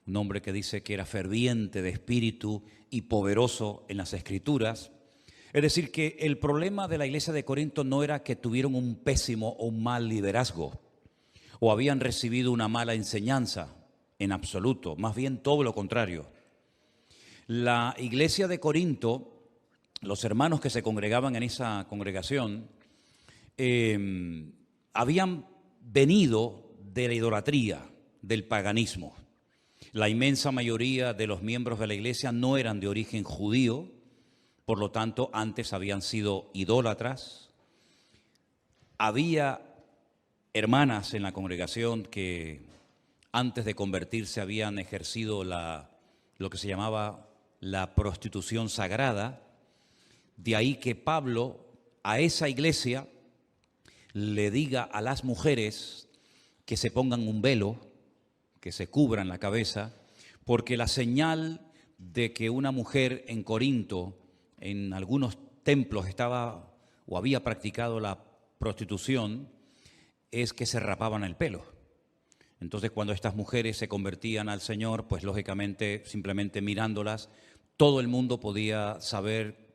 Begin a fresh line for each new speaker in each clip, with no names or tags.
un hombre que dice que era ferviente de espíritu y poderoso en las Escrituras. Es decir, que el problema de la iglesia de Corinto no era que tuvieron un pésimo o un mal liderazgo o habían recibido una mala enseñanza, en absoluto, más bien todo lo contrario. La iglesia de Corinto, los hermanos que se congregaban en esa congregación, habían venido de la idolatría, del paganismo. La inmensa mayoría de los miembros de la iglesia no eran de origen judío, por lo tanto, antes habían sido idólatras. Había hermanas en la congregación que antes de convertirse habían ejercido lo que se llamaba la prostitución sagrada. De ahí que Pablo a esa iglesia le diga a las mujeres que se pongan un velo, que se cubran la cabeza, porque la señal de que una mujer en Corinto, en algunos templos estaba o había practicado la prostitución, es que se rapaban el pelo. Entonces, cuando estas mujeres se convertían al Señor, pues lógicamente, simplemente mirándolas, todo el mundo podía saber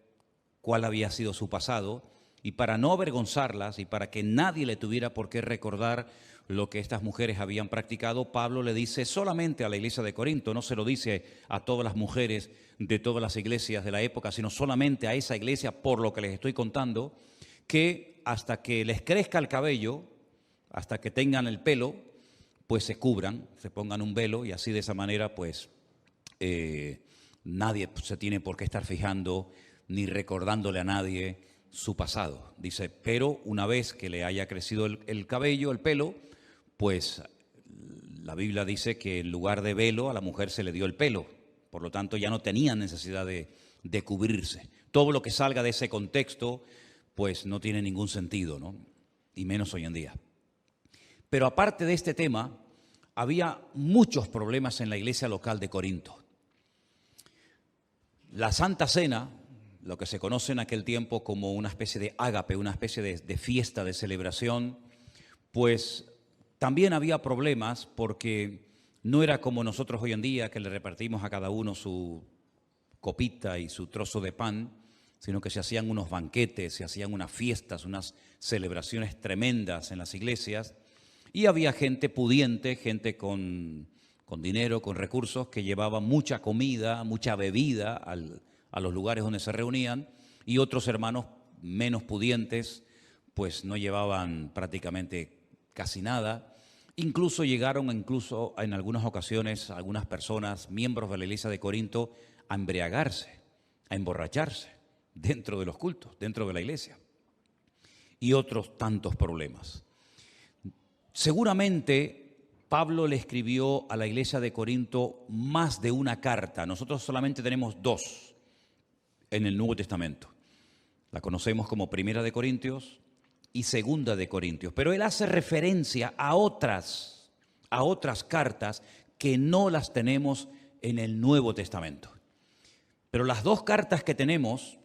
cuál había sido su pasado, y para no avergonzarlas y para que nadie le tuviera por qué recordar lo que estas mujeres habían practicado, Pablo le dice solamente a la iglesia de Corinto, no se lo dice a todas las mujeres de todas las iglesias de la época, sino solamente a esa iglesia, por lo que les estoy contando, que hasta que les crezca el cabello, hasta que tengan el pelo, pues se cubran, se pongan un velo, y así de esa manera pues nadie se tiene por qué estar fijando ni recordándole a nadie su pasado. Dice, pero una vez que le haya crecido el cabello, el pelo, pues la Biblia dice que en lugar de velo a la mujer se le dio el pelo. Por lo tanto, ya no tenía necesidad de cubrirse. Todo lo que salga de ese contexto, pues no tiene ningún sentido, ¿no? Y menos hoy en día. Pero aparte de este tema, había muchos problemas en la iglesia local de Corinto. La Santa Cena, lo que se conoce en aquel tiempo como una especie de ágape, una especie de fiesta, de celebración, pues también había problemas porque no era como nosotros hoy en día, que le repartimos a cada uno su copita y su trozo de pan, sino que se hacían unos banquetes, se hacían unas fiestas, unas celebraciones tremendas en las iglesias, y había gente pudiente, gente con dinero, con recursos, que llevaba mucha comida, mucha bebida a los lugares donde se reunían, y otros hermanos menos pudientes pues no llevaban prácticamente casi nada. Incluso llegaron en algunas ocasiones algunas personas, miembros de la iglesia de Corinto, a embriagarse, a emborracharse dentro de los cultos, dentro de la iglesia, y otros tantos problemas. Seguramente Pablo le escribió a la iglesia de Corinto más de una carta. Nosotros solamente tenemos dos en el Nuevo Testamento. La conocemos como Primera de Corintios y Segunda de Corintios. Pero él hace referencia a otras cartas que no las tenemos en el Nuevo Testamento. Pero las dos cartas que tenemos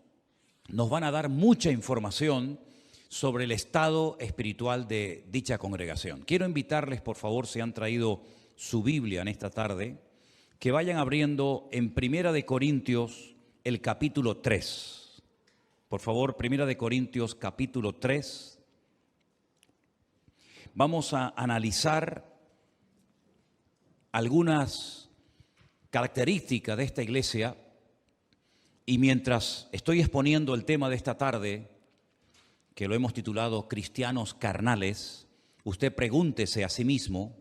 nos van a dar mucha información sobre el estado espiritual de dicha congregación. Quiero invitarles, por favor, si han traído su Biblia en esta tarde, que vayan abriendo en Primera de Corintios el capítulo 3. Por favor, Primera de Corintios capítulo 3. Vamos a analizar algunas características de esta iglesia, y mientras estoy exponiendo el tema de esta tarde, que lo hemos titulado Cristianos Carnales, usted pregúntese a sí mismo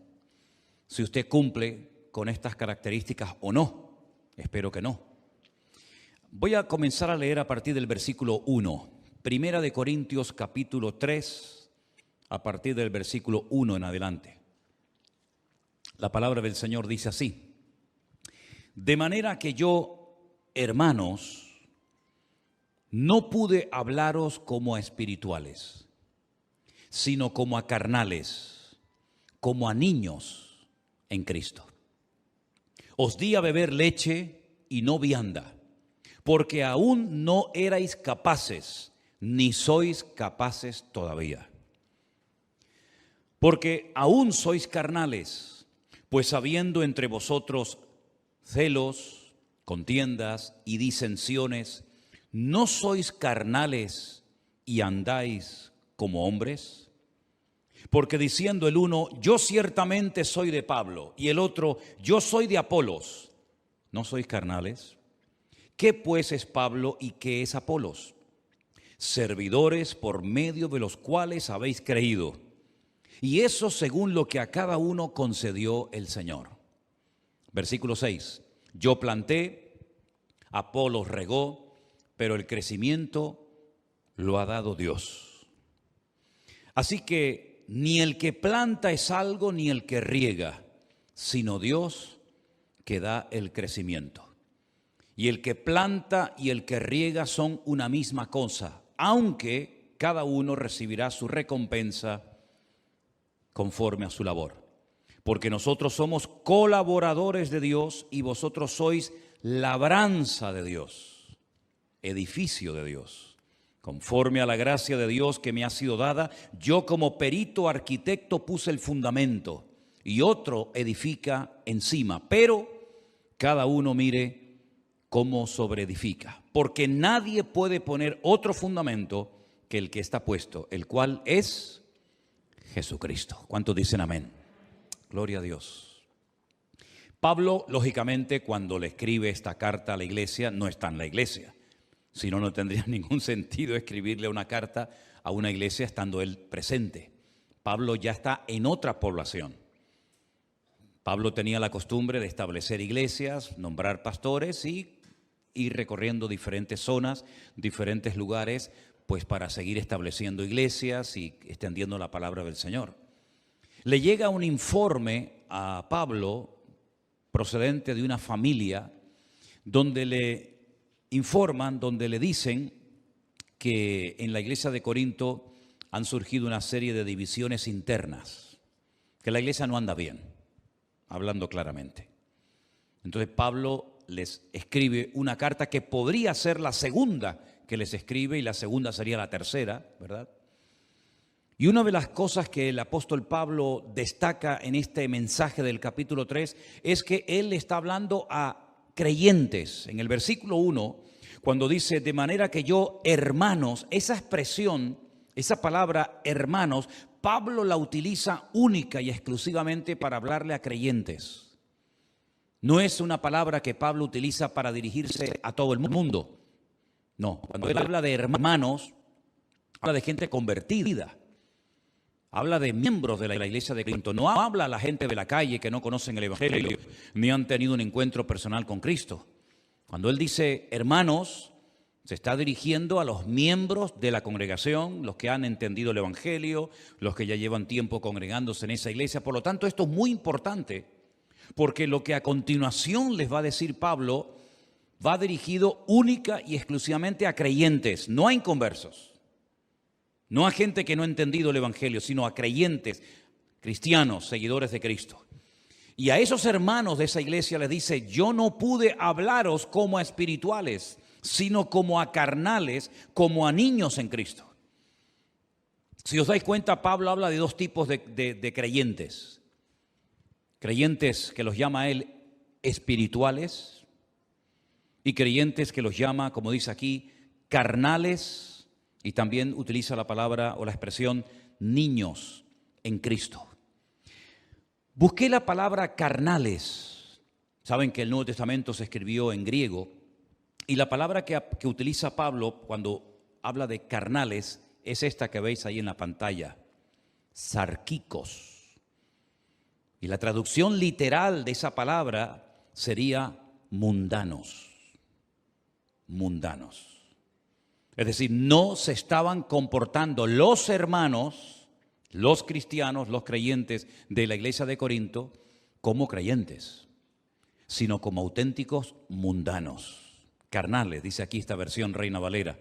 si usted cumple con estas características o no. Espero que no. Voy a comenzar a leer a partir del versículo 1. Primera de Corintios capítulo 3, a partir del versículo 1 en adelante. La palabra del Señor dice así: de manera que yo, hermanos, no pude hablaros como a espirituales, sino como a carnales, como a niños en Cristo. Os di a beber leche y no vianda, porque aún no erais capaces, ni sois capaces todavía. Porque aún sois carnales, pues habiendo entre vosotros celos, contiendas y disensiones. ¿No sois carnales y andáis como hombres? Porque diciendo el uno, yo ciertamente soy de Pablo, y el otro, yo soy de Apolos, ¿no sois carnales? ¿Qué pues es Pablo y qué es Apolos? Servidores por medio de los cuales habéis creído, y eso según lo que a cada uno concedió el Señor. Versículo 6. Yo planté, Apolos regó, pero el crecimiento lo ha dado Dios. Así que ni el que planta es algo, ni el que riega, sino Dios que da el crecimiento. Y el que planta y el que riega son una misma cosa, aunque cada uno recibirá su recompensa conforme a su labor. Porque nosotros somos colaboradores de Dios y vosotros sois labranza de Dios, edificio de Dios. Conforme a la gracia de Dios que me ha sido dada, yo como perito arquitecto puse el fundamento y otro edifica encima, pero cada uno mire cómo sobreedifica, porque nadie puede poner otro fundamento que el que está puesto, el cual es Jesucristo. ¿Cuántos dicen amén? Gloria a Dios. Pablo, lógicamente, cuando le escribe esta carta a la iglesia, no está en la iglesia. Si no, no tendría ningún sentido escribirle una carta a una iglesia estando él presente. Pablo ya está en otra población. Pablo tenía la costumbre de establecer iglesias, nombrar pastores y ir recorriendo diferentes zonas, diferentes lugares, pues para seguir estableciendo iglesias y extendiendo la palabra del Señor. Le llega un informe a Pablo procedente de una familia donde le informan, donde le dicen que en la iglesia de Corinto han surgido una serie de divisiones internas, que la iglesia no anda bien, hablando claramente. Entonces Pablo les escribe una carta que podría ser la segunda que les escribe y la segunda sería la tercera, ¿verdad? Y una de las cosas que el apóstol Pablo destaca en este mensaje del capítulo 3 es que él está hablando a creyentes. En el versículo 1, cuando dice, de manera que yo, hermanos, esa expresión, esa palabra hermanos, Pablo la utiliza única y exclusivamente para hablarle a creyentes. No es una palabra que Pablo utiliza para dirigirse a todo el mundo. No, cuando él habla de hermanos, habla de gente convertida. Habla de miembros de la iglesia de Corinto. No habla a la gente de la calle que no conocen el evangelio ni han tenido un encuentro personal con Cristo. Cuando él dice hermanos, se está dirigiendo a los miembros de la congregación, los que han entendido el evangelio, los que ya llevan tiempo congregándose en esa iglesia. Por lo tanto, esto es muy importante, porque lo que a continuación les va a decir Pablo va dirigido única y exclusivamente a creyentes, no a inconversos. No a gente que no ha entendido el evangelio, sino a creyentes, cristianos, seguidores de Cristo. Y a esos hermanos de esa iglesia les dice, yo no pude hablaros como a espirituales, sino como a carnales, como a niños en Cristo. Si os dais cuenta, Pablo habla de dos tipos de creyentes. Creyentes que los llama él espirituales y creyentes que los llama, como dice aquí, carnales. Y también utiliza la palabra o la expresión niños en Cristo. Busqué la palabra carnales. Saben que el Nuevo Testamento se escribió en griego. Y la palabra que utiliza Pablo cuando habla de carnales es esta que veis ahí en la pantalla. Sarquicos. Y la traducción literal de esa palabra sería mundanos. Mundanos. Es decir, no se estaban comportando los hermanos, los cristianos, los creyentes de la iglesia de Corinto como creyentes, sino como auténticos mundanos, carnales, dice aquí esta versión Reina Valera.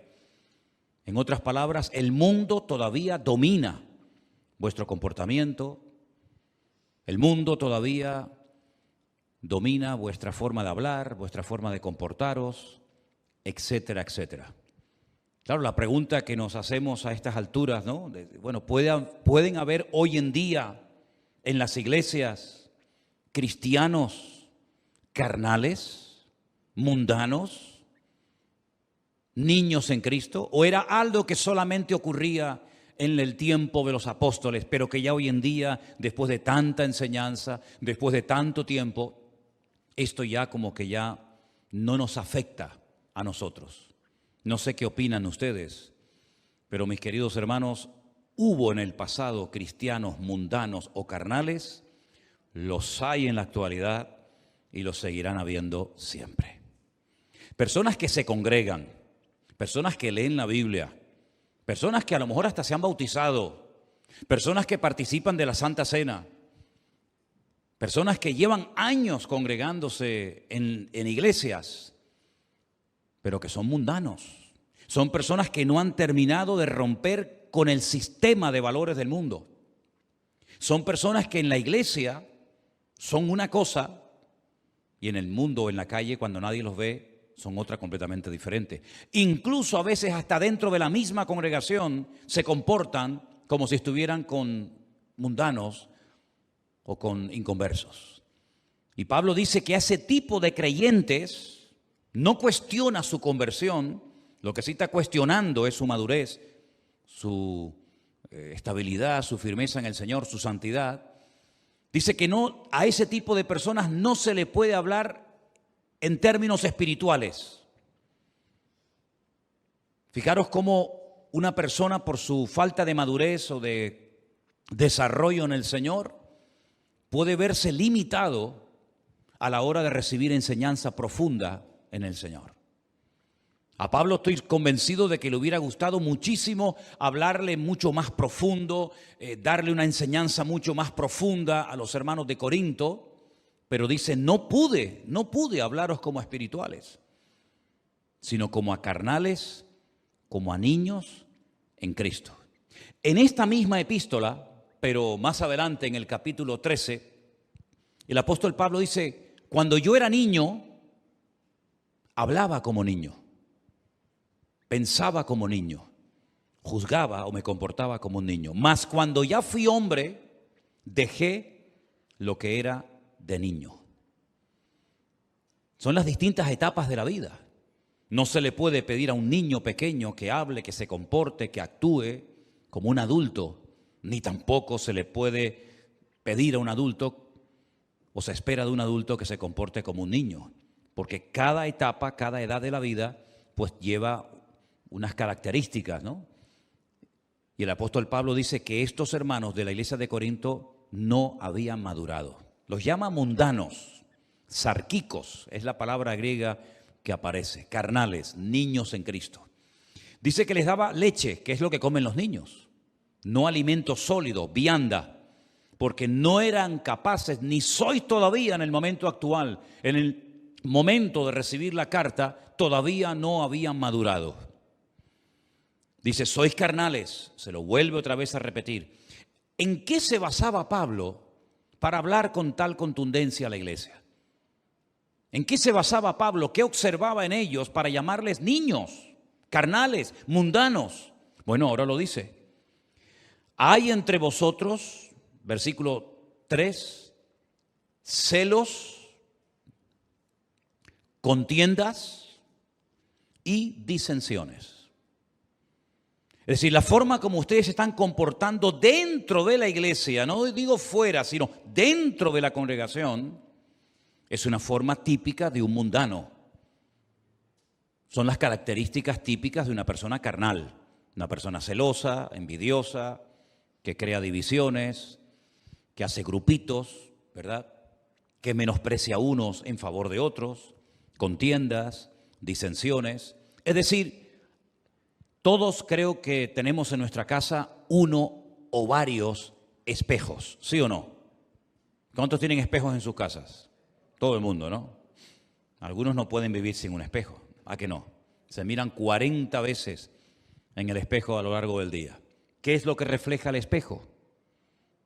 En otras palabras, el mundo todavía domina vuestro comportamiento, el mundo todavía domina vuestra forma de hablar, vuestra forma de comportaros, etcétera, etcétera. Claro, la pregunta que nos hacemos a estas alturas, ¿no? Bueno, ¿pueden haber hoy en día en las iglesias cristianos carnales, mundanos, niños en Cristo? ¿O era algo que solamente ocurría en el tiempo de los apóstoles, pero que ya hoy en día, después de tanta enseñanza, después de tanto tiempo, esto ya como que ya no nos afecta a nosotros? No sé qué opinan ustedes, pero mis queridos hermanos, hubo en el pasado cristianos mundanos o carnales, los hay en la actualidad y los seguirán habiendo siempre. Personas que se congregan, personas que leen la Biblia, personas que a lo mejor hasta se han bautizado, personas que participan de la Santa Cena, personas que llevan años congregándose en iglesias, pero que son mundanos. Son personas que no han terminado de romper con el sistema de valores del mundo. Son personas que en la iglesia son una cosa y en el mundo o en la calle, cuando nadie los ve, son otra completamente diferente. Incluso a veces hasta dentro de la misma congregación se comportan como si estuvieran con mundanos o con inconversos. Y Pablo dice que a ese tipo de creyentes no cuestiona su conversión, lo que sí está cuestionando es su madurez, su estabilidad, su firmeza en el Señor, su santidad. Dice que no, a ese tipo de personas no se le puede hablar en términos espirituales. Fijaros cómo una persona por su falta de madurez o de desarrollo en el Señor puede verse limitado a la hora de recibir enseñanza profunda en el Señor. A Pablo estoy convencido de que le hubiera gustado muchísimo hablarle mucho más profundo, darle una enseñanza mucho más profunda a los hermanos de Corinto, pero dice, no pude hablaros como a espirituales, sino como a carnales, como a niños en Cristo. En esta misma epístola, pero más adelante en el capítulo 13, el apóstol Pablo dice, cuando yo era niño, hablaba como niño. Pensaba como niño, juzgaba o me comportaba como un niño. Mas cuando ya fui hombre, dejé lo que era de niño. Son las distintas etapas de la vida. No se le puede pedir a un niño pequeño que hable, que se comporte, que actúe como un adulto, ni tampoco se le puede pedir a un adulto o se espera de un adulto que se comporte como un niño, porque cada etapa, cada edad de la vida, pues lleva unas características, ¿no? Y el apóstol Pablo dice que estos hermanos de la iglesia de Corinto no habían madurado. Los llama mundanos, sarquicos, es la palabra griega que aparece, carnales, niños en Cristo. Dice que les daba leche, que es lo que comen los niños, no alimento sólido, vianda, porque no eran capaces, ni sois todavía en el momento actual, en el momento de recibir la carta, todavía no habían madurado. Dice, sois carnales, se lo vuelve otra vez a repetir. ¿En qué se basaba Pablo para hablar con tal contundencia a la iglesia? ¿En qué se basaba Pablo? ¿Qué observaba en ellos para llamarles niños, carnales, mundanos? Bueno, ahora lo dice. Hay entre vosotros, versículo 3, celos, contiendas y disensiones. Es decir, la forma como ustedes se están comportando dentro de la iglesia, no digo fuera, sino dentro de la congregación, es una forma típica de un mundano. Son las características típicas de una persona carnal, una persona celosa, envidiosa, que crea divisiones, que hace grupitos, ¿verdad? Que menosprecia a unos en favor de otros, contiendas, disensiones. Es decir, todos creo que tenemos en nuestra casa uno o varios espejos, ¿sí o no? ¿Cuántos tienen espejos en sus casas? Todo el mundo, ¿no? Algunos no pueden vivir sin un espejo, ¿a qué no? Se miran 40 veces en el espejo a lo largo del día. ¿Qué es lo que refleja el espejo?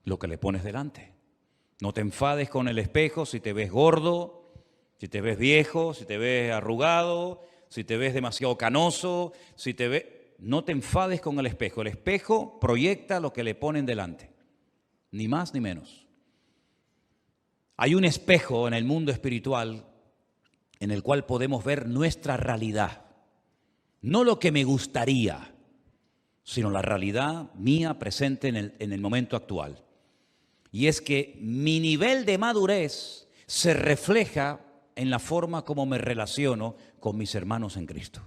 Lo que le pones delante. No te enfades con el espejo si te ves gordo, si te ves viejo, si te ves arrugado, si te ves demasiado canoso, si te ves... No te enfades con el espejo. El espejo proyecta lo que le ponen delante, ni más ni menos. Hay un espejo en el mundo espiritual en el cual podemos ver nuestra realidad. No lo que me gustaría, sino la realidad mía presente en el momento actual. Y es que mi nivel de madurez se refleja en la forma como me relaciono con mis hermanos en Cristo.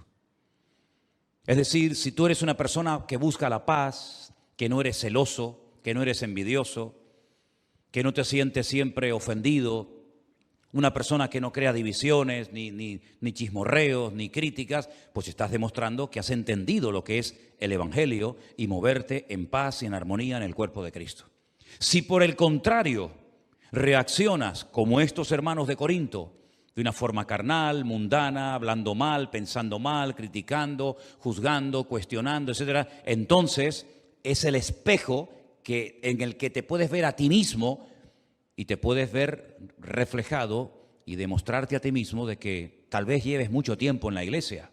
Es decir, si tú eres una persona que busca la paz, que no eres celoso, que no eres envidioso, que no te sientes siempre ofendido, una persona que no crea divisiones, ni chismorreos, ni críticas, pues estás demostrando que has entendido lo que es el Evangelio y moverte en paz y en armonía en el cuerpo de Cristo. Si por el contrario reaccionas como estos hermanos de Corinto, de una forma carnal, mundana, hablando mal, pensando mal, criticando, juzgando, cuestionando, etc., entonces es el espejo en el que te puedes ver a ti mismo y te puedes ver reflejado y demostrarte a ti mismo de que tal vez lleves mucho tiempo en la iglesia,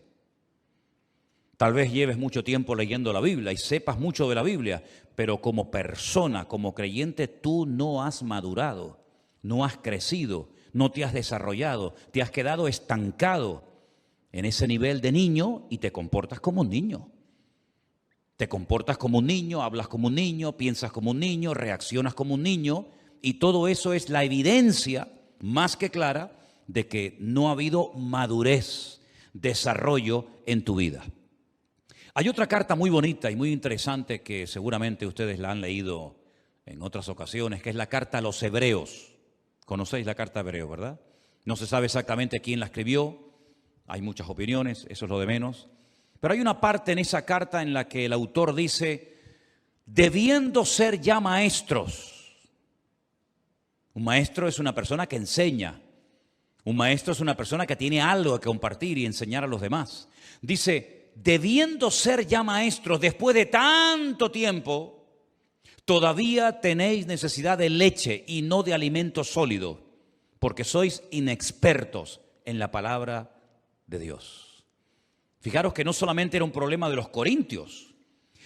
tal vez lleves mucho tiempo leyendo la Biblia y sepas mucho de la Biblia, pero como persona, como creyente, tú no has madurado, no has crecido, no te has desarrollado, te has quedado estancado en ese nivel de niño y te comportas como un niño. Te comportas como un niño, hablas como un niño, piensas como un niño, reaccionas como un niño, y todo eso es la evidencia más que clara de que no ha habido madurez, desarrollo en tu vida. Hay otra carta muy bonita y muy interesante que seguramente ustedes la han leído en otras ocasiones, que es la carta a los Hebreos. Conocéis la carta a Hebreos, ¿verdad? No se sabe exactamente quién la escribió, hay muchas opiniones, eso es lo de menos. Pero hay una parte en esa carta en la que el autor dice, debiendo ser ya maestros. Un maestro es una persona que enseña. Un maestro es una persona que tiene algo que compartir y enseñar a los demás. Dice, debiendo ser ya maestros después de tanto tiempo, todavía tenéis necesidad de leche y no de alimento sólido, porque sois inexpertos en la palabra de Dios. Fijaros que no solamente era un problema de los corintios,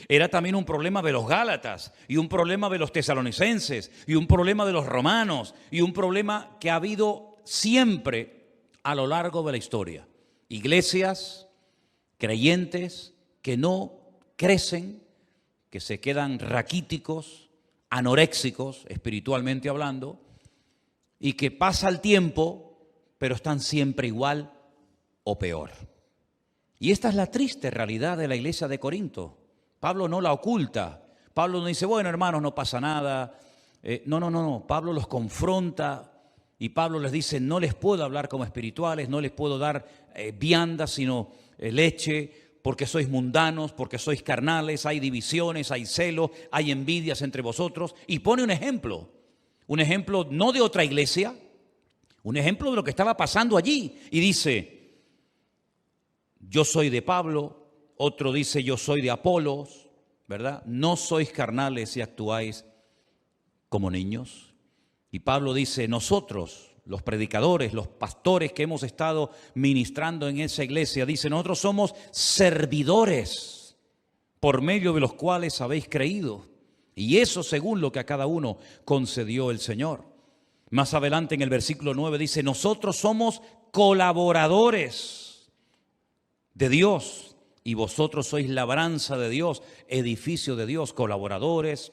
era también un problema de los gálatas, y un problema de los tesalonicenses, y un problema de los romanos, y un problema que ha habido siempre a lo largo de la historia. Iglesias, creyentes que no crecen, que se quedan raquíticos, anoréxicos, espiritualmente hablando, y que pasa el tiempo, pero están siempre igual o peor. Y esta es la triste realidad de la iglesia de Corinto. Pablo no la oculta. Pablo no dice, bueno, hermanos, no pasa nada. No. Pablo los confronta y Pablo les dice, no les puedo hablar como espirituales, no les puedo dar viandas, sino leche, porque sois mundanos, porque sois carnales, hay divisiones, hay celo, hay envidias entre vosotros. Y pone un ejemplo no de otra iglesia, un ejemplo de lo que estaba pasando allí. Y dice, yo soy de Pablo, otro dice yo soy de Apolos, ¿verdad? No sois carnales y actuáis como niños. Y Pablo dice, nosotros, los predicadores, los pastores que hemos estado ministrando en esa iglesia, dice, nosotros somos servidores por medio de los cuales habéis creído. Y eso según lo que a cada uno concedió el Señor. Más adelante en el versículo 9 dice, nosotros somos colaboradores de Dios y vosotros sois labranza de Dios, edificio de Dios, colaboradores,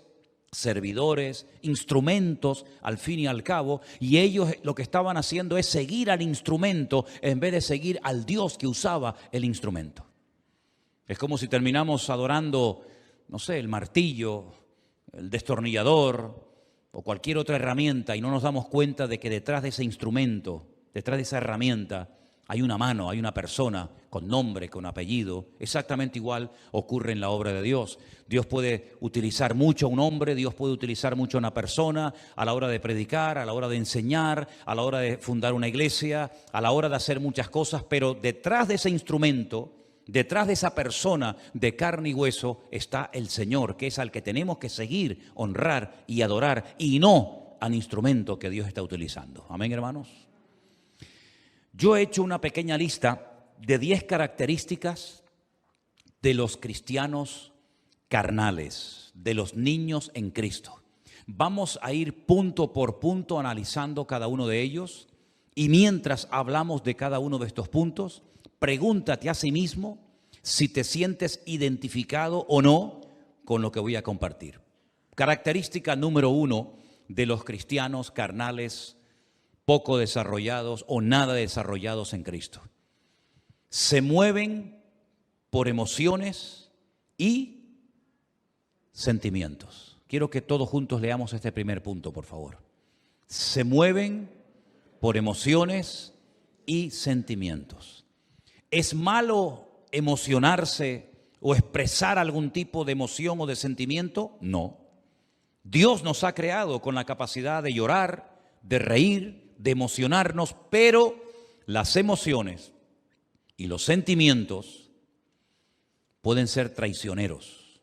servidores, instrumentos al fin y al cabo, y ellos lo que estaban haciendo es seguir al instrumento en vez de seguir al Dios que usaba el instrumento. Es como si terminamos adorando, no sé, el martillo, el destornillador o cualquier otra herramienta y no nos damos cuenta de que detrás de ese instrumento, detrás de esa herramienta, hay una mano, hay una persona con nombre, con apellido. Exactamente igual ocurre en la obra de Dios. Dios puede utilizar mucho a un hombre, Dios puede utilizar mucho a una persona a la hora de predicar, a la hora de enseñar, a la hora de fundar una iglesia, a la hora de hacer muchas cosas, pero detrás de ese instrumento, detrás de esa persona de carne y hueso está el Señor, que es al que tenemos que seguir, honrar y adorar, y no al instrumento que Dios está utilizando. Amén, hermanos. Yo he hecho una pequeña lista de 10 características de los cristianos carnales, de los niños en Cristo. Vamos a ir punto por punto analizando cada uno de ellos Y mientras hablamos de cada uno de estos puntos, pregúntate a sí mismo si te sientes identificado o no con lo que voy a compartir. Característica número 1 de los cristianos carnales poco desarrollados o nada desarrollados en Cristo. Se mueven por emociones y sentimientos. Quiero que todos juntos leamos este primer punto, por favor. Se mueven por emociones y sentimientos. ¿Es malo emocionarse o expresar algún tipo de emoción o de sentimiento? No. Dios nos ha creado con la capacidad de llorar, de reír, de emocionarnos, pero las emociones y los sentimientos pueden ser traicioneros,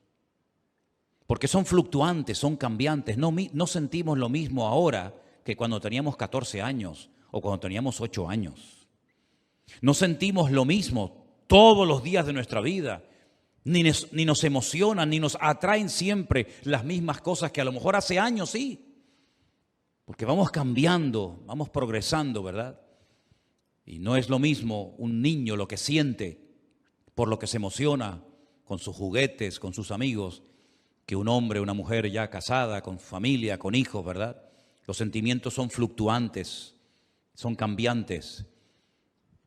porque son fluctuantes, son cambiantes. No sentimos lo mismo ahora que cuando teníamos 14 años o cuando teníamos 8 años. No sentimos lo mismo todos los días de nuestra vida. Ni nos emocionan, ni nos atraen siempre las mismas cosas que a lo mejor hace años sí. Porque vamos cambiando, vamos progresando, ¿verdad? Y no es lo mismo un niño lo que siente por lo que se emociona con sus juguetes, con sus amigos, que un hombre, una mujer ya casada, con familia, con hijos, ¿verdad? Los sentimientos son fluctuantes, son cambiantes.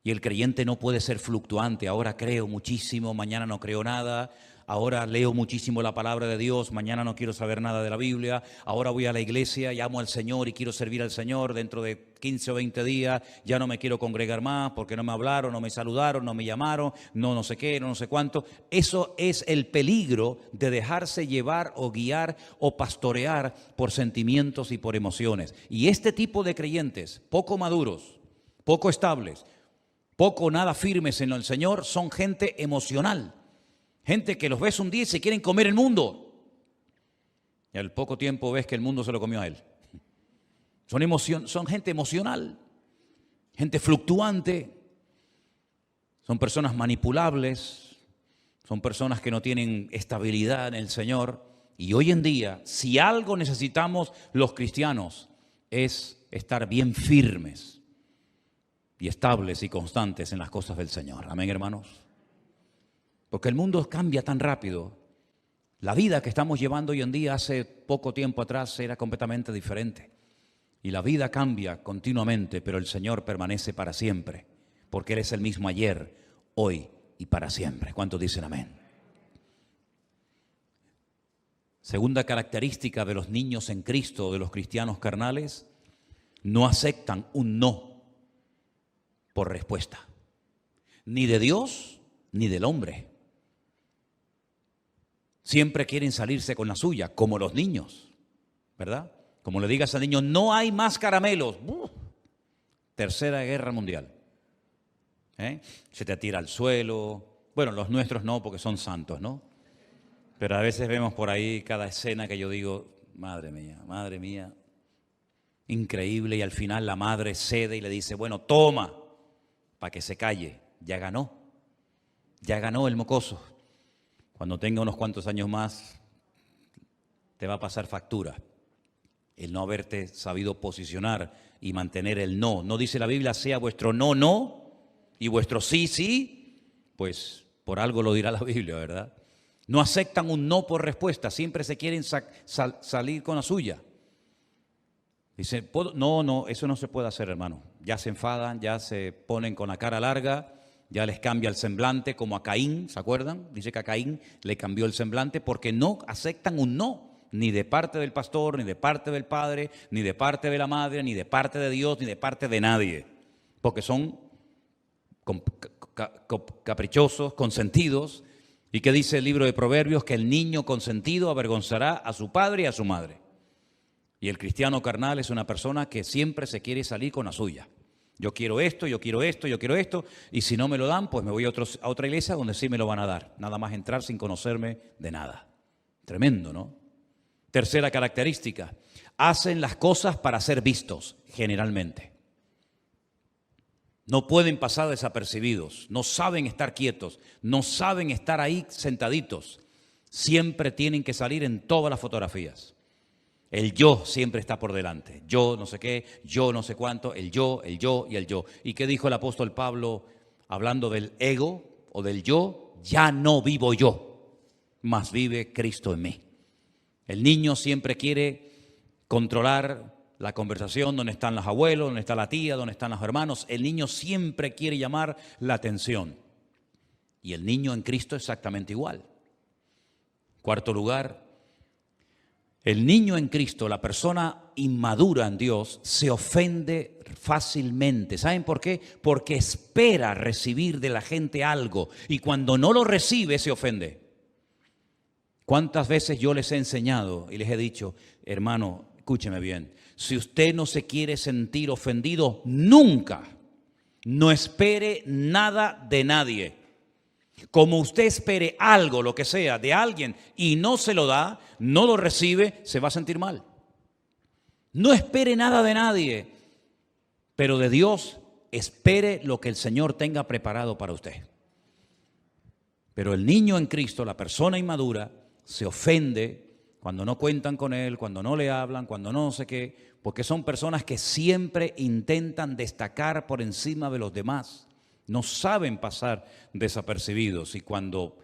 Y el creyente no puede ser fluctuante. Ahora creo muchísimo, mañana no creo nada. Ahora leo muchísimo la palabra de Dios, mañana no quiero saber nada de la Biblia. Ahora voy a la iglesia, llamo al Señor y quiero servir al Señor. Dentro de 15 o 20 días ya no me quiero congregar más porque no me hablaron, no me saludaron, no me llamaron, no sé qué, no sé cuánto. Eso es el peligro de dejarse llevar o guiar o pastorear por sentimientos y por emociones. Y este tipo de creyentes, poco maduros, poco estables, poco o nada firmes en el Señor, son gente emocional. Gente que los ves un día y se quieren comer el mundo. Y al poco tiempo ves que el mundo se lo comió a él. Son gente emocional, gente fluctuante. Son personas manipulables. Son personas que no tienen estabilidad en el Señor. Y hoy en día, si algo necesitamos los cristianos, es estar bien firmes y estables y constantes en las cosas del Señor. Amén, hermanos. Porque el mundo cambia tan rápido. La vida que estamos llevando hoy en día hace poco tiempo atrás era completamente diferente. Y la vida cambia continuamente, pero el Señor permanece para siempre. Porque Él es el mismo ayer, hoy y para siempre. ¿Cuántos dicen amén? Segunda característica de los niños en Cristo, de los cristianos carnales, no aceptan un no por respuesta, ni de Dios ni del hombre. Siempre quieren salirse con la suya, como los niños, ¿verdad? Como le digas al niño, no hay más caramelos. Tercera Guerra Mundial. Se te tira al suelo. Bueno, los nuestros no, porque son santos, ¿no? Pero a veces vemos por ahí cada escena que yo digo, madre mía, increíble. Y al final la madre cede y le dice, bueno, toma, para que se calle. Ya ganó el mocoso. Cuando tenga unos cuantos años más, te va a pasar factura el no haberte sabido posicionar y mantener el no. No dice la Biblia, sea vuestro no, no, y vuestro sí, sí, pues por algo lo dirá la Biblia, ¿verdad? No aceptan un no por respuesta, siempre se quieren salir con la suya. Dicen, no, eso no se puede hacer, hermano. Ya se enfadan, ya se ponen con la cara larga. Ya les cambia el semblante, como a Caín, ¿se acuerdan? Dice que a Caín le cambió el semblante porque no aceptan un no, ni de parte del pastor, ni de parte del padre, ni de parte de la madre, ni de parte de Dios, ni de parte de nadie. Porque son caprichosos, consentidos. ¿Y qué dice el libro de Proverbios? Que el niño consentido avergonzará a su padre y a su madre. Y el cristiano carnal es una persona que siempre se quiere salir con la suya. Yo quiero esto, yo quiero esto, yo quiero esto, y si no me lo dan, pues me voy a otra iglesia donde sí me lo van a dar. Nada más entrar sin conocerme de nada. Tremendo, ¿no? Tercera característica, hacen las cosas para ser vistos, generalmente. No pueden pasar desapercibidos, no saben estar quietos, no saben estar ahí sentaditos. Siempre tienen que salir en todas las fotografías. El yo siempre está por delante. Yo no sé qué, yo no sé cuánto, el yo y el yo. ¿Y qué dijo el apóstol Pablo hablando del ego o del yo? Ya no vivo yo, mas vive Cristo en mí. El niño siempre quiere controlar la conversación, donde están los abuelos, donde está la tía, donde están los hermanos. El niño siempre quiere llamar la atención. Y el niño en Cristo exactamente igual. Cuarto lugar, el niño en Cristo, la persona inmadura en Dios, se ofende fácilmente. ¿Saben por qué? Porque espera recibir de la gente algo y cuando no lo recibe se ofende. ¿Cuántas veces yo les he enseñado y les he dicho, hermano, escúcheme bien, si usted no se quiere sentir ofendido, nunca, no espere nada de nadie. Como usted espere algo, lo que sea, de alguien y no se lo da, no lo recibe, se va a sentir mal. No espere nada de nadie, pero de Dios espere lo que el Señor tenga preparado para usted. Pero el niño en Cristo, la persona inmadura, se ofende cuando no cuentan con él, cuando no le hablan, cuando no sé qué, porque son personas que siempre intentan destacar por encima de los demás. No saben pasar desapercibidos y cuando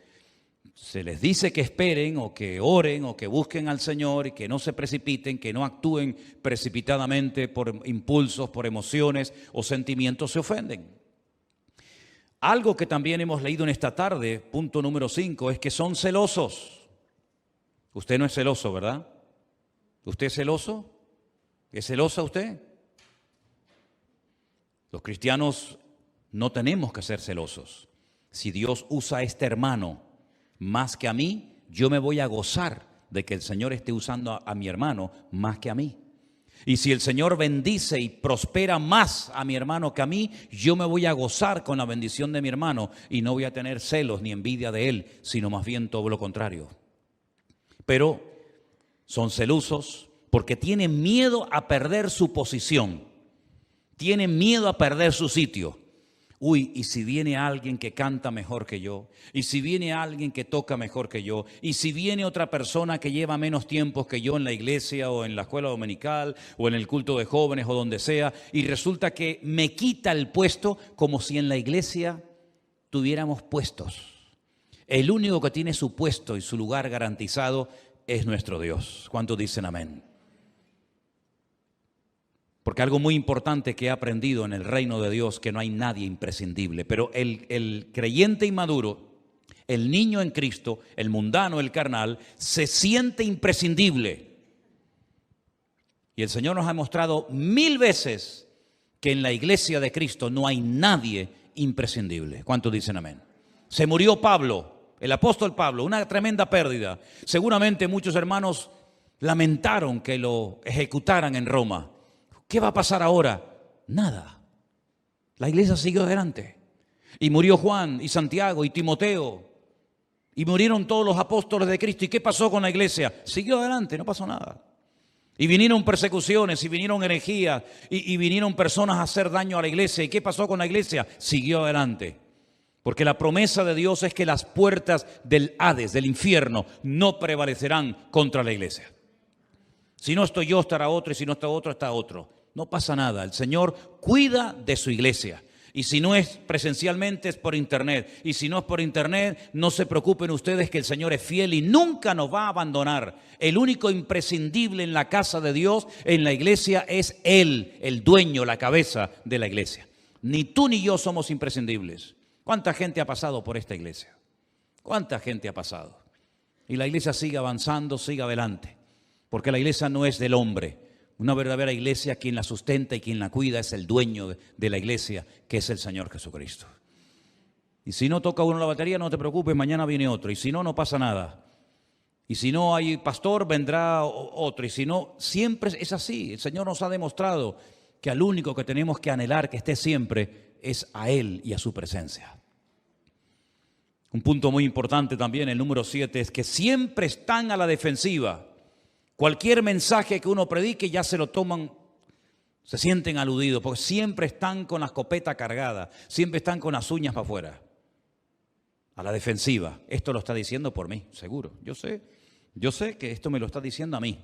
se les dice que esperen o que oren o que busquen al Señor y que no se precipiten, que no actúen precipitadamente por impulsos, por emociones o sentimientos, se ofenden. Algo que también hemos leído en esta tarde, punto número 5, es que son celosos. Usted no es celoso, ¿verdad? ¿Usted es celoso? ¿Es celosa usted? Los cristianos no tenemos que ser celosos. Si Dios usa a este hermano más que a mí, yo me voy a gozar de que el Señor esté usando a mi hermano más que a mí. Y si el Señor bendice y prospera más a mi hermano que a mí, yo me voy a gozar con la bendición de mi hermano y no voy a tener celos ni envidia de él, sino más bien todo lo contrario. Pero son celosos porque tienen miedo a perder su posición, tienen miedo a perder su sitio. Uy, y si viene alguien que canta mejor que yo, y si viene alguien que toca mejor que yo, y si viene otra persona que lleva menos tiempo que yo en la iglesia o en la escuela dominical o en el culto de jóvenes o donde sea, y resulta que me quita el puesto como si en la iglesia tuviéramos puestos. El único que tiene su puesto y su lugar garantizado es nuestro Dios. ¿Cuántos dicen amén? Porque algo muy importante que he aprendido en el reino de Dios, que no hay nadie imprescindible, pero el creyente inmaduro, el niño en Cristo, el mundano, el carnal, se siente imprescindible. Y el Señor nos ha mostrado 1000 veces que en la iglesia de Cristo no hay nadie imprescindible. ¿Cuántos dicen amén? Se murió Pablo, el apóstol Pablo, una tremenda pérdida. Seguramente muchos hermanos lamentaron que lo ejecutaran en Roma. ¿Qué va a pasar ahora? Nada. La iglesia siguió adelante. Y murió Juan y Santiago y Timoteo. Y murieron todos los apóstoles de Cristo. ¿Y qué pasó con la iglesia? Siguió adelante, no pasó nada. Y vinieron persecuciones, y vinieron herejías, y vinieron personas a hacer daño a la iglesia. ¿Y qué pasó con la iglesia? Siguió adelante. Porque la promesa de Dios es que las puertas del Hades, del infierno, no prevalecerán contra la iglesia. Si no estoy yo, estará otro, y si no está otro, está otro. No pasa nada, el Señor cuida de su iglesia. Y si no es presencialmente, es por internet. Y si no es por internet, no se preocupen ustedes que el Señor es fiel y nunca nos va a abandonar. El único imprescindible en la casa de Dios, en la iglesia, es Él, el dueño, la cabeza de la iglesia. Ni tú ni yo somos imprescindibles. ¿Cuánta gente ha pasado por esta iglesia? ¿Cuánta gente ha pasado? Y la iglesia sigue avanzando, sigue adelante. Porque la iglesia no es del hombre. Una verdadera iglesia, quien la sustenta y quien la cuida es el dueño de la iglesia, que es el Señor Jesucristo. Y si no toca uno la batería, no te preocupes, mañana viene otro. Y si no, no pasa nada. Y si no hay pastor, vendrá otro. Y si no, siempre es así. El Señor nos ha demostrado que al único que tenemos que anhelar que esté siempre es a Él y a su presencia. Un punto muy importante también, el número 7, es que siempre están a la defensiva. Cualquier mensaje que uno predique ya se lo toman, se sienten aludidos, porque siempre están con la escopeta cargada, siempre están con las uñas para afuera, a la defensiva. Esto lo está diciendo por mí, seguro. Yo sé que esto me lo está diciendo a mí.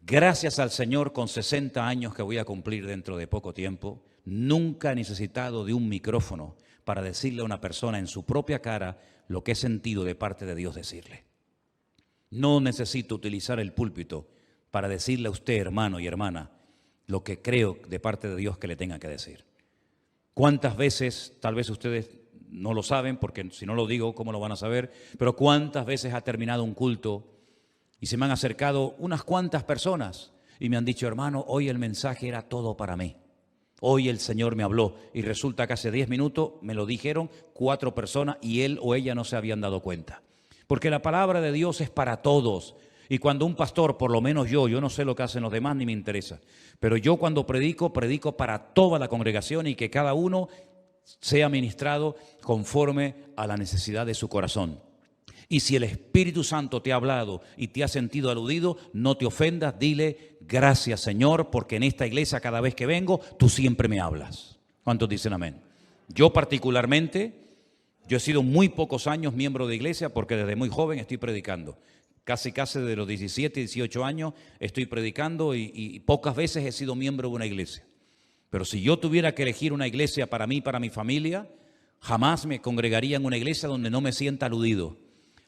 Gracias al Señor, con 60 años que voy a cumplir dentro de poco tiempo, nunca he necesitado de un micrófono para decirle a una persona en su propia cara lo que he sentido de parte de Dios decirle. No necesito utilizar el púlpito para decirle a usted, hermano y hermana, lo que creo de parte de Dios que le tenga que decir. ¿Cuántas veces, tal vez ustedes no lo saben, porque si no lo digo, ¿cómo lo van a saber? Pero ¿cuántas veces ha terminado un culto y se me han acercado unas cuantas personas y me han dicho, hermano, hoy el mensaje era todo para mí? Hoy el Señor me habló y resulta que hace 10 minutos me lo dijeron 4 personas y él o ella no se habían dado cuenta. Porque la palabra de Dios es para todos. Y cuando un pastor, por lo menos yo no sé lo que hacen los demás ni me interesa, pero yo cuando predico para toda la congregación y que cada uno sea ministrado conforme a la necesidad de su corazón. Y si el Espíritu Santo te ha hablado y te ha sentido aludido, no te ofendas, dile, gracias Señor, porque en esta iglesia cada vez que vengo, tú siempre me hablas. ¿Cuántos dicen amén? Yo particularmente, yo he sido muy pocos años miembro de iglesia porque desde muy joven estoy predicando. Casi de los 17, 18 años estoy predicando y pocas veces he sido miembro de una iglesia. Pero si yo tuviera que elegir una iglesia para mí, para mi familia, jamás me congregaría en una iglesia donde no me sienta aludido.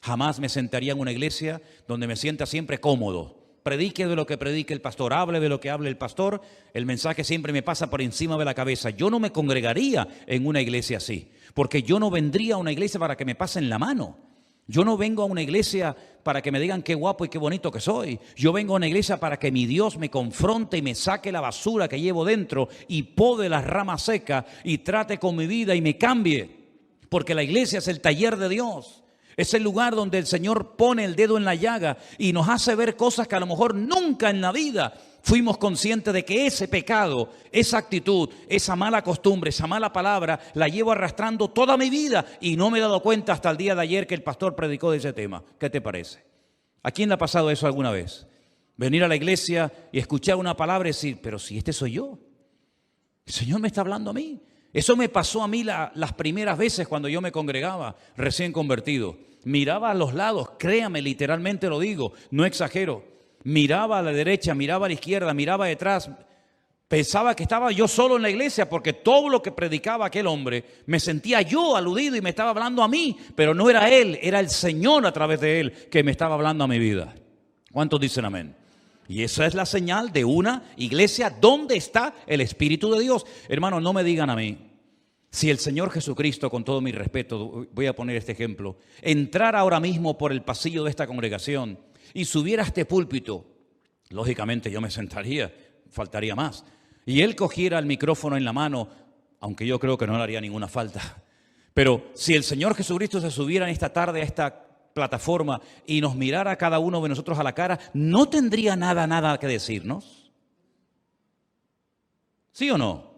Jamás me sentaría en una iglesia donde me sienta siempre cómodo. Predique de lo que predique el pastor, hable de lo que hable el pastor, el mensaje siempre me pasa por encima de la cabeza. Yo no me congregaría en una iglesia así, porque yo no vendría a una iglesia para que me pasen la mano. Yo no vengo a una iglesia para que me digan qué guapo y qué bonito que soy. Yo vengo a una iglesia para que mi Dios me confronte y me saque la basura que llevo dentro y pode las ramas secas y trate con mi vida y me cambie. Porque la iglesia es el taller de Dios. Es el lugar donde el Señor pone el dedo en la llaga y nos hace ver cosas que a lo mejor nunca en la vida fuimos conscientes de que ese pecado, esa actitud, esa mala costumbre, esa mala palabra, la llevo arrastrando toda mi vida y no me he dado cuenta hasta el día de ayer que el pastor predicó de ese tema. ¿Qué te parece? ¿A quién le ha pasado eso alguna vez? Venir a la iglesia y escuchar una palabra y decir, pero si este soy yo, el Señor me está hablando a mí. Eso me pasó a mí las primeras veces cuando yo me congregaba, recién convertido. Miraba a los lados, créame, literalmente lo digo, no exagero. Miraba a la derecha, miraba a la izquierda, miraba detrás. Pensaba que estaba yo solo en la iglesia porque todo lo que predicaba aquel hombre me sentía yo aludido y me estaba hablando a mí. Pero no era él, era el Señor a través de él que me estaba hablando a mi vida. ¿Cuántos dicen amén? Y esa es la señal de una iglesia donde está el Espíritu de Dios. Hermanos, no me digan a mí, si el Señor Jesucristo, con todo mi respeto, voy a poner este ejemplo, entrara ahora mismo por el pasillo de esta congregación y subiera a este púlpito, lógicamente yo me sentaría, faltaría más. Y él cogiera el micrófono en la mano, aunque yo creo que no le haría ninguna falta. Pero si el Señor Jesucristo se subiera en esta tarde a esta plataforma y nos mirara a cada uno de nosotros a la cara, ¿no tendría nada que decirnos? ¿Sí o no?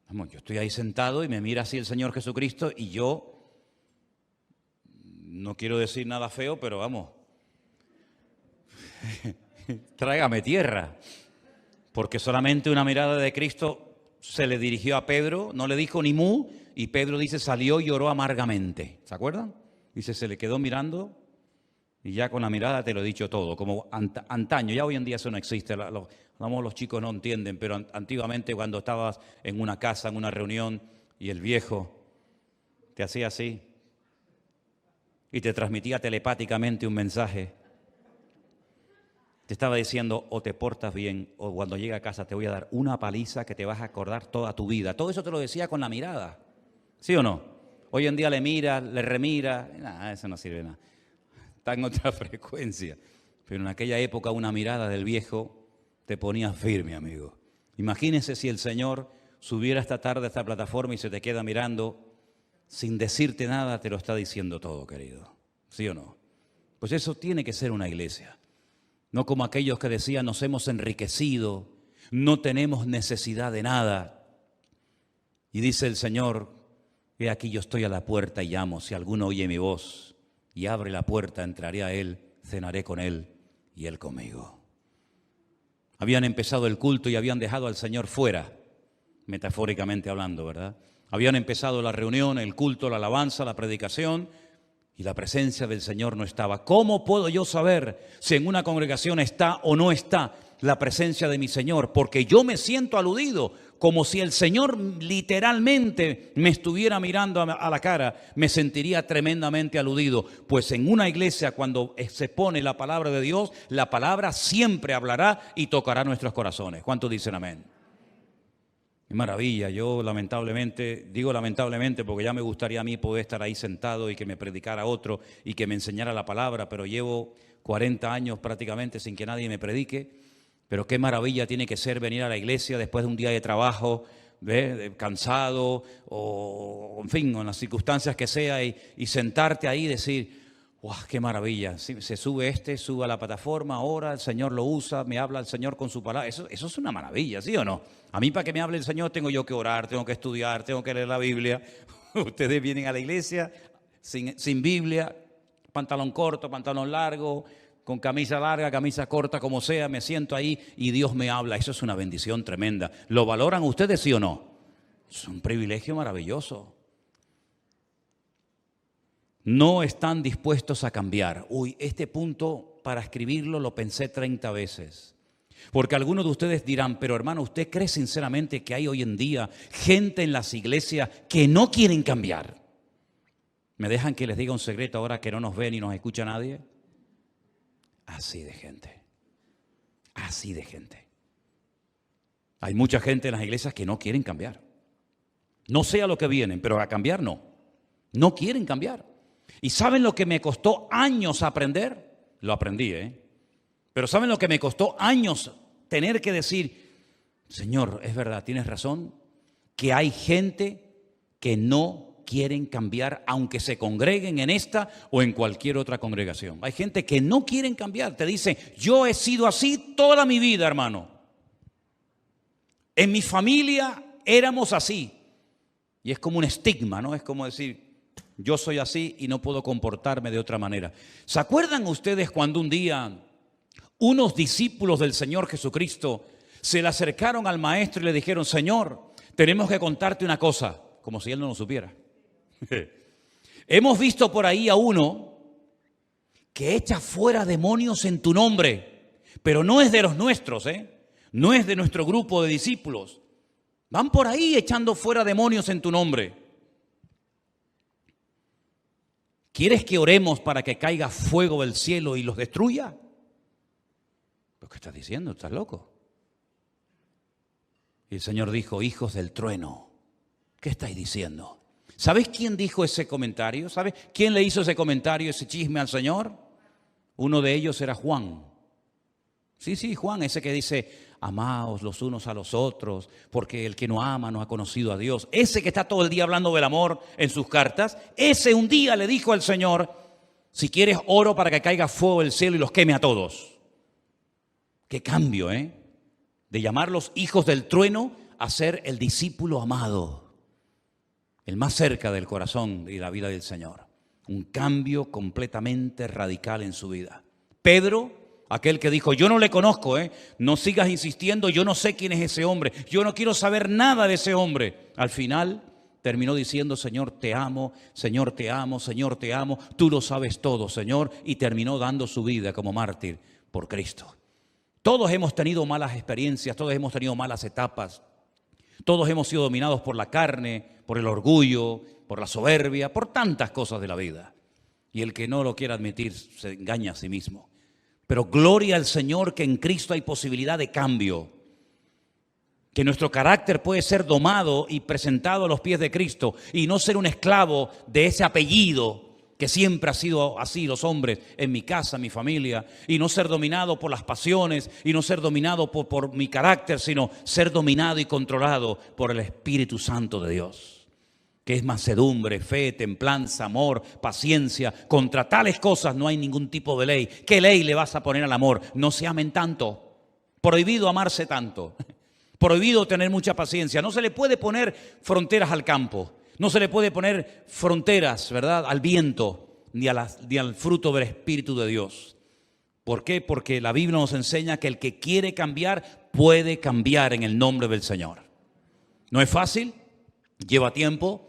Vamos, yo estoy ahí sentado y me mira así el Señor Jesucristo y yo, no quiero decir nada feo, pero vamos, tráigame tierra, porque solamente una mirada de Cristo se le dirigió a Pedro, no le dijo ni mu, y Pedro dice salió y lloró amargamente, ¿se acuerdan? Dice, se le quedó mirando y ya con la mirada te lo he dicho todo, como antaño, ya hoy en día eso no existe, los chicos no entienden, pero antiguamente cuando estabas en una casa, en una reunión, y el viejo te hacía así y te transmitía telepáticamente un mensaje, te estaba diciendo o te portas bien o cuando llegue a casa te voy a dar una paliza que te vas a acordar toda tu vida. Todo eso te lo decía con la mirada, ¿sí o no? Hoy en día le mira, le remira, nada, eso no sirve nada. Está en otra frecuencia. Pero en aquella época una mirada del viejo te ponía firme, amigo. Imagínese si el Señor subiera esta tarde a esta plataforma y se te queda mirando sin decirte nada, te lo está diciendo todo, querido. ¿Sí o no? Pues eso tiene que ser una iglesia. No como aquellos que decían nos hemos enriquecido, no tenemos necesidad de nada. Y dice el Señor, he aquí yo estoy a la puerta y llamo, si alguno oye mi voz y abre la puerta, entraré a él, cenaré con él y él conmigo. Habían empezado el culto y habían dejado al Señor fuera, metafóricamente hablando, ¿verdad? Habían empezado la reunión, el culto, la alabanza, la predicación, y la presencia del Señor no estaba. ¿Cómo puedo yo saber si en una congregación está o no está la presencia de mi Señor? Porque yo me siento aludido, como si el Señor literalmente me estuviera mirando a la cara. Me sentiría tremendamente aludido. Pues en una iglesia, cuando se pone la palabra de Dios, la palabra siempre hablará y tocará nuestros corazones. ¿Cuántos dicen amén? Qué maravilla. Yo lamentablemente, digo lamentablemente porque ya me gustaría a mí poder estar ahí sentado y que me predicara otro y que me enseñara la palabra, pero llevo 40 años prácticamente sin que nadie me predique. Pero qué maravilla tiene que ser venir a la iglesia después de un día de trabajo, cansado o en fin, en las circunstancias que sea, y sentarte ahí y decir: ¡wow, qué maravilla! Sí, se sube a la plataforma, ora, el Señor lo usa, me habla el Señor con su palabra. Eso es una maravilla, ¿sí o no? A mí, para que me hable el Señor, tengo yo que orar, tengo que estudiar, tengo que leer la Biblia. Ustedes vienen a la iglesia sin Biblia, pantalón corto, pantalón largo, con camisa larga, camisa corta, como sea, me siento ahí y Dios me habla. Eso es una bendición tremenda. ¿Lo valoran ustedes, sí o no? Es un privilegio maravilloso. No están dispuestos a cambiar. Uy, este punto para escribirlo lo pensé 30 veces. Porque algunos de ustedes dirán: pero hermano, ¿usted cree sinceramente que hay hoy en día gente en las iglesias que no quieren cambiar? ¿Me dejan que les diga un secreto ahora que no nos ve ni nos escucha nadie? Así de gente. Así de gente. Hay mucha gente en las iglesias que no quieren cambiar. No sé a lo que vienen, pero a cambiar no. No quieren cambiar. ¿Y saben lo que me costó años aprender? Lo aprendí, Pero ¿saben lo que me costó años tener que decir? Señor, es verdad, tienes razón, que hay gente que no quieren cambiar, aunque se congreguen en esta o en cualquier otra congregación. Hay gente que no quieren cambiar. Te dicen: yo he sido así toda mi vida, hermano. En mi familia éramos así. Y es como un estigma, ¿no? Es como decir: yo soy así y no puedo comportarme de otra manera. ¿Se acuerdan ustedes cuando un día unos discípulos del Señor Jesucristo se le acercaron al maestro y le dijeron: Señor, tenemos que contarte una cosa? Como si él no lo supiera. Hemos visto por ahí a uno que echa fuera demonios en tu nombre, pero no es de los nuestros, no es de nuestro grupo de discípulos. Van por ahí echando fuera demonios en tu nombre. ¿Quieres que oremos para que caiga fuego del cielo y los destruya? ¿Pero qué estás diciendo? ¿Estás loco? Y el Señor dijo: hijos del trueno, ¿qué estáis diciendo? ¿Sabes quién dijo ese comentario? ¿Sabes quién le hizo ese comentario, ese chisme al Señor? Uno de ellos era Juan. Sí, Juan, ese que dice: amaos los unos a los otros, porque el que no ama no ha conocido a Dios. Ese que está todo el día hablando del amor en sus cartas, ese un día le dijo al Señor: si quieres, oro para que caiga fuego del cielo y los queme a todos. Qué cambio, de llamarlos hijos del trueno a ser el discípulo amado, el más cerca del corazón y la vida del Señor. Un cambio completamente radical en su vida. Pedro, aquel que dijo: yo no le conozco, no sigas insistiendo, yo no sé quién es ese hombre, yo no quiero saber nada de ese hombre. Al final terminó diciendo: Señor, te amo, Señor, te amo, Señor, te amo, tú lo sabes todo, Señor, y terminó dando su vida como mártir por Cristo. Todos hemos tenido malas experiencias, todos hemos tenido malas etapas, todos hemos sido dominados por la carne, por el orgullo, por la soberbia, por tantas cosas de la vida. Y el que no lo quiera admitir se engaña a sí mismo. Pero gloria al Señor que en Cristo hay posibilidad de cambio. Que nuestro carácter puede ser domado y presentado a los pies de Cristo y no ser un esclavo de ese apellido que siempre ha sido así los hombres en mi casa, en mi familia, y no ser dominado por las pasiones y no ser dominado por mi carácter, sino ser dominado y controlado por el Espíritu Santo de Dios, que es mansedumbre, fe, templanza, amor, paciencia. Contra tales cosas no hay ningún tipo de ley. ¿Qué ley le vas a poner al amor? No se amen tanto. Prohibido amarse tanto. Prohibido tener mucha paciencia. No se le puede poner fronteras al campo. No se le puede poner fronteras, ¿verdad?, al viento ni al fruto del Espíritu de Dios. ¿Por qué? Porque la Biblia nos enseña que el que quiere cambiar puede cambiar en el nombre del Señor. No es fácil, lleva tiempo,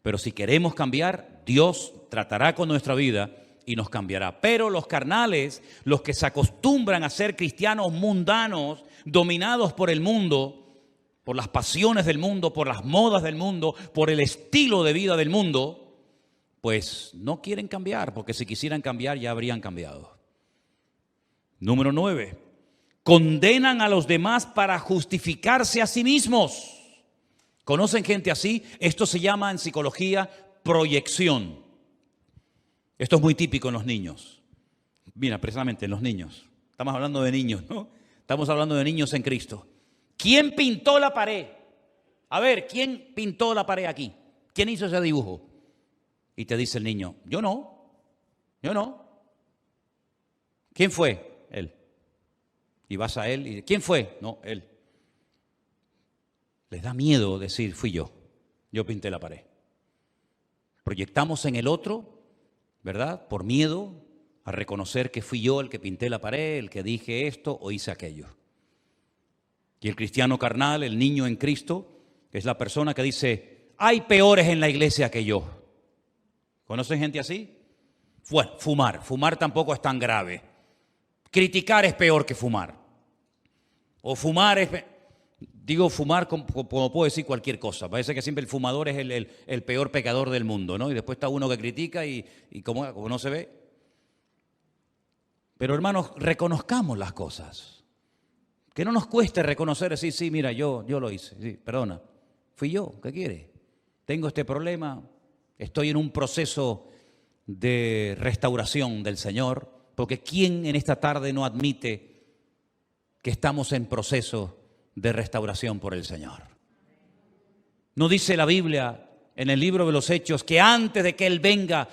pero si queremos cambiar, Dios tratará con nuestra vida y nos cambiará. Pero los carnales, los que se acostumbran a ser cristianos mundanos, dominados por el mundo, por las pasiones del mundo, por las modas del mundo, por el estilo de vida del mundo, pues no quieren cambiar, porque si quisieran cambiar ya habrían cambiado. Número 9. Condenan a los demás para justificarse a sí mismos. ¿Conocen gente así? Esto se llama en psicología proyección. Esto es muy típico en los niños. Mira, precisamente en los niños. Estamos hablando de niños, ¿no? Estamos hablando de niños en Cristo. ¿Quién pintó la pared? A ver, ¿quién pintó la pared aquí? ¿Quién hizo ese dibujo? Y te dice el niño, yo no. ¿Quién fue? Él. Y vas a él y ¿quién fue? No, él. Les da miedo decir, fui yo pinté la pared. Proyectamos en el otro, ¿verdad? Por miedo a reconocer que fui yo el que pinté la pared, el que dije esto o hice aquello. Y el cristiano carnal, el niño en Cristo, es la persona que dice, hay peores en la iglesia que yo. ¿Conocen gente así? Bueno, fumar tampoco es tan grave. Criticar es peor que fumar. O fumar es... Digo fumar como puedo decir cualquier cosa. Parece que siempre el fumador es el peor pecador del mundo, ¿no? Y después está uno que critica y como no se ve. Pero hermanos, reconozcamos las cosas. Que no nos cueste reconocer, decir, sí, mira, yo lo hice, sí, perdona, fui yo, ¿qué quiere? Tengo este problema, estoy en un proceso de restauración del Señor, porque ¿quién en esta tarde no admite que estamos en proceso de restauración por el Señor? ¿No dice la Biblia en el libro de los Hechos que antes de que Él venga